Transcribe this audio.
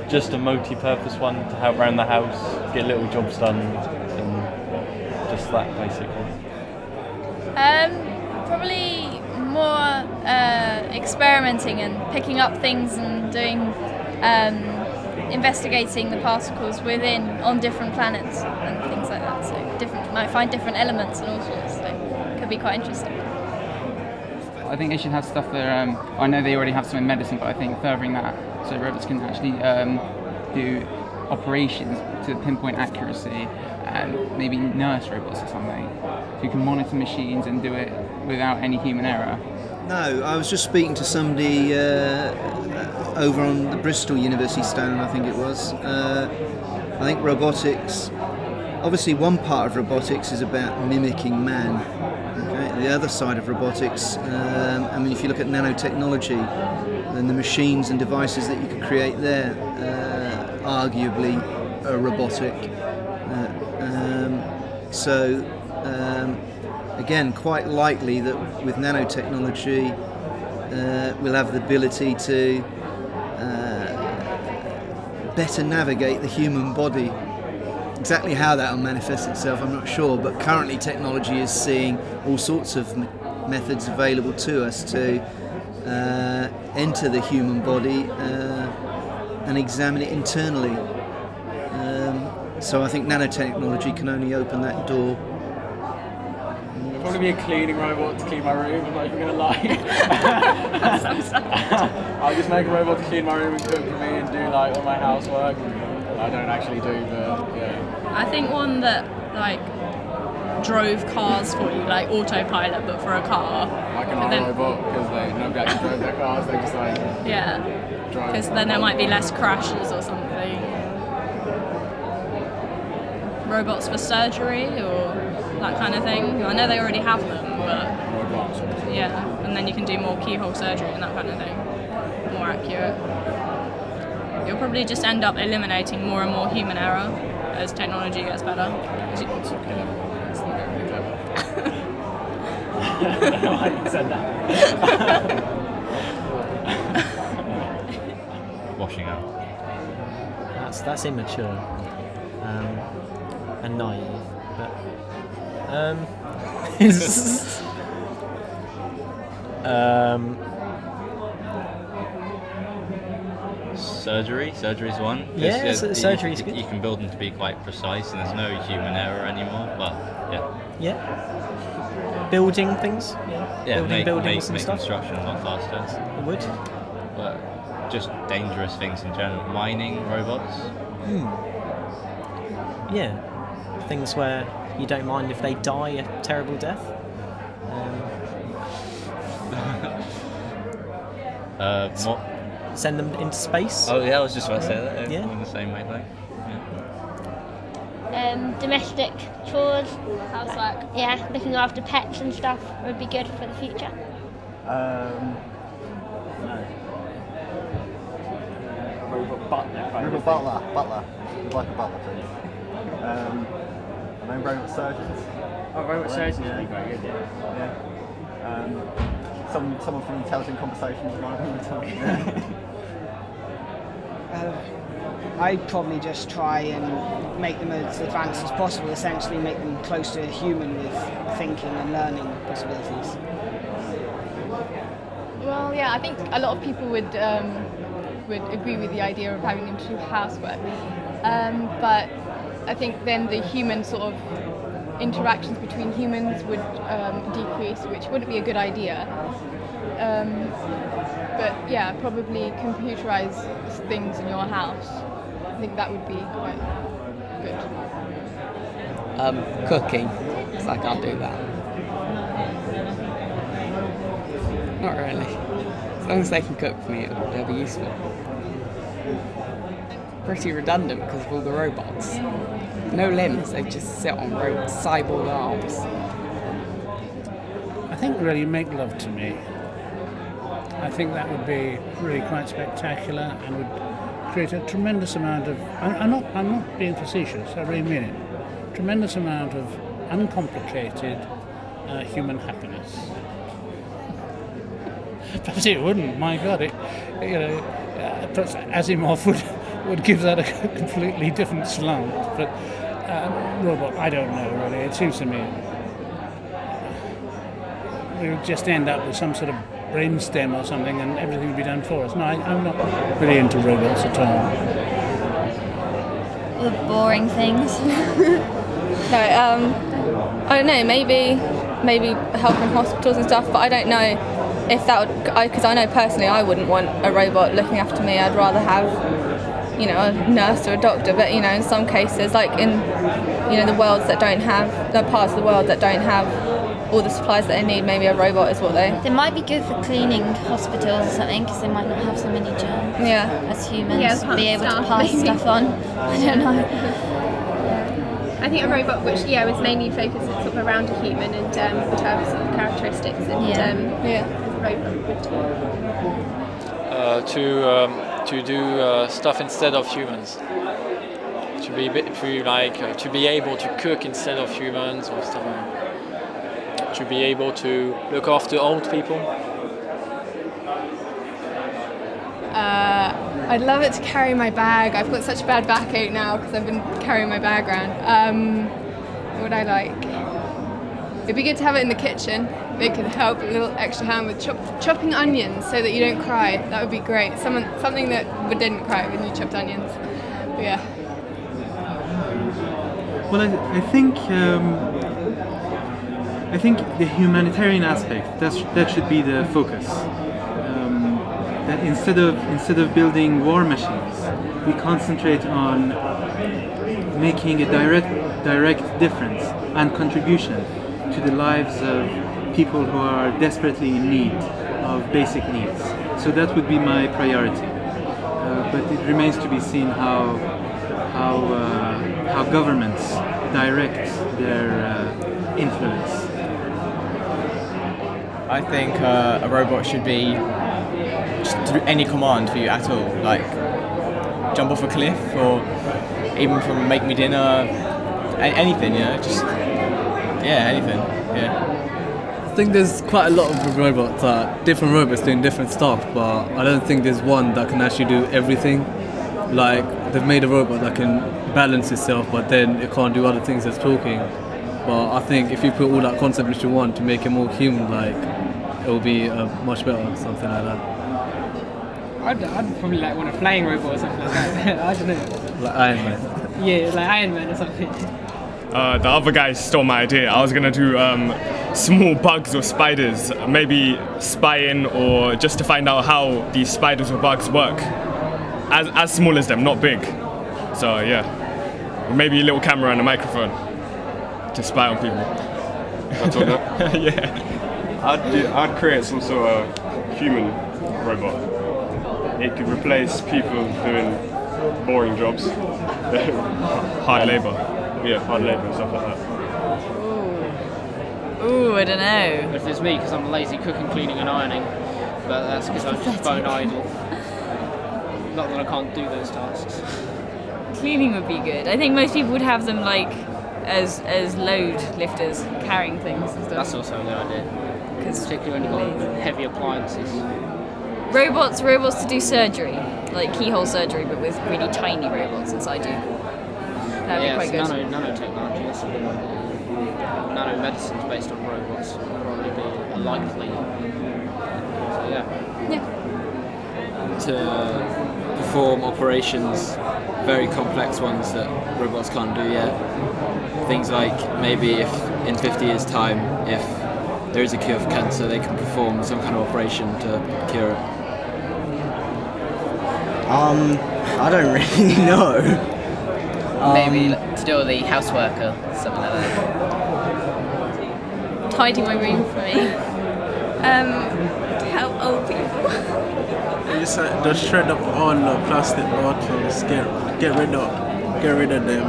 Just a multi-purpose one to help around the house, get little jobs done, and just that basically. Probably more experimenting and picking up things and doing investigating the particles on different planets and things like that. So might find different elements and all sorts. So it could be quite interesting. I think they should have stuff that, I know they already have some in medicine, but I think furthering that so robots can actually do operations to pinpoint accuracy, and maybe nurse robots or something, who can monitor machines and do it without any human error. No, I was just speaking to somebody over on the Bristol University stand, I think it was. I think robotics, obviously one part of robotics is about mimicking man. Okay? The other side of robotics, I mean, if you look at nanotechnology, then the machines and devices that you could create there, arguably are robotic. Again, quite likely that with nanotechnology we'll have the ability to better navigate the human body. Exactly how that will manifest itself, I'm not sure, but currently technology is seeing all sorts of methods available to us to enter the human body and examine it internally. So I think nanotechnology can only open that door. Probably be a cleaning robot to clean my room, I'm not even going to lie. I'll just make a robot to clean my room and cook for me and do like all my housework. I don't actually do, but yeah. I think one that like drove cars for you, like autopilot, but for a car. Like an robot, because nobody actually drove their cars, they just like drive. Because then there might be less crashes or something. Robots for surgery or that kind of thing. I know they already have them, but yeah, and then you can do more keyhole surgery and that kind of thing, more accurate. You'll probably just end up eliminating more and more human error as technology gets better. I don't know why you said that. Washing out. That's immature and naive, but Surgery's one. Yeah, surgery's good. You can build them to be quite precise, and there's no human error anymore. But yeah, building things. Yeah, make buildings and stuff. Construction a lot faster. It would. But just dangerous things in general. Mining robots. Yeah, things where you don't mind if they die a terrible death. Send them into space. Oh yeah, I was just about to say that. Yeah. In the same way, like. Yeah. Domestic chores, Housework. yeah, looking after pets and stuff would be good for the future. No. Robot butler. Like a butler too. And then robot surgeons. Oh, robot surgeons would yeah. be very good, yeah. Someone from Intelligent Conversations might I'd probably just try and make them as advanced as possible, essentially make them close to a human with thinking and learning possibilities. Well, yeah, I think a lot of people would agree with the idea of having them to do housework, but I think then the human sort of interactions between humans would decrease, which wouldn't be a good idea. But yeah, probably computerize things in your house. I think that would be quite good. Cooking, because I can't do that. Not really. As long as they can cook for me, they'll be useful. Pretty redundant because of all the robots. No limbs, they just sit on cyborg arms. I think really make love to me. I think that would be really quite spectacular and would create a tremendous amount of, I'm not being facetious, I really mean it, tremendous amount of uncomplicated human happiness. perhaps it wouldn't. My God, perhaps Asimov would give that a completely different slant. But robot, I don't know really. It seems to me we would just end up with some sort of brainstem or something, and everything would be done for us. No, I'm not really into robots at all. All the boring things. No, I don't know. Maybe help in hospitals and stuff, but I don't know if that would. Because I know personally, I wouldn't want a robot looking after me. I'd rather have, a nurse or a doctor. But in some cases, like in, the worlds that don't have, the parts of the world that don't have all the supplies that they need, maybe a robot is what they. They might be good for cleaning hospitals or something, because they might not have so many germs. Yeah. As humans, Yeah, be able to staff, pass maybe. stuff on. I don't know. I think a robot which was mainly focused sort of around a human and would have sort of characteristics and a robot would to do stuff instead of humans. To be able to cook instead of humans or stuff like that. To be able to look after old people. I'd love it to carry my bag. I've got such a bad backache now because I've been carrying my bag around. What would I like? It'd be good to have it in the kitchen. It could help a little extra hand with chopping onions so that you don't cry. That would be great. Something that didn't cry when you chopped onions. But yeah. Well, I think the humanitarian aspect that should be the focus. That instead of building war machines, we concentrate on making a direct difference and contribution to the lives of people who are desperately in need of basic needs. So that would be my priority. But it remains to be seen how governments direct their influence. I think a robot should be just do any command for you at all, like jump off a cliff or even from make me dinner, anything, just anything, I think there's quite a lot of robots, different robots doing different stuff, but I don't think there's one that can actually do everything. Like, they've made a robot that can balance itself, but then it can't do other things as talking. But I think if you put all that concept into one to make it more human-like, it will be much better, something like that. I'd probably want a flying robot or something like that. I don't know. Like Iron Man. Yeah, like Iron Man or something. The other guy stole my idea. I was gonna do small bugs or spiders, maybe spying or just to find out how these spiders or bugs work. As small as them, not big. So yeah, maybe a little camera and a microphone to spy on people. That's all that? Yeah. I'd create some sort of human robot. It could replace people doing boring jobs. Hard labour. Yeah, hard labour and stuff like that. Ooh, I don't know. If it's me, because I'm lazy cooking, cleaning and ironing, but that's because I'm just bone idle. Not that I can't do those tasks. Cleaning would be good. I think most people would have them like as load lifters, carrying things and stuff. That's also a good idea. Particularly when you've got heavy appliances. Robots to do surgery, like keyhole surgery, but with really tiny robots inside you. That'd be quite good. Nanotechnology, that's a good one. Nanomedicines based on robots would probably be a likely. So yeah. To perform operations, very complex ones that robots can't do yet. Things like maybe if in 50 years' time, if there is a cure for cancer, they can perform some kind of operation to cure it. I don't really know. Maybe to do all the housework or something like that. Tidy my room for me. To help old people. Just shred up all the plastic bottles, get rid of them.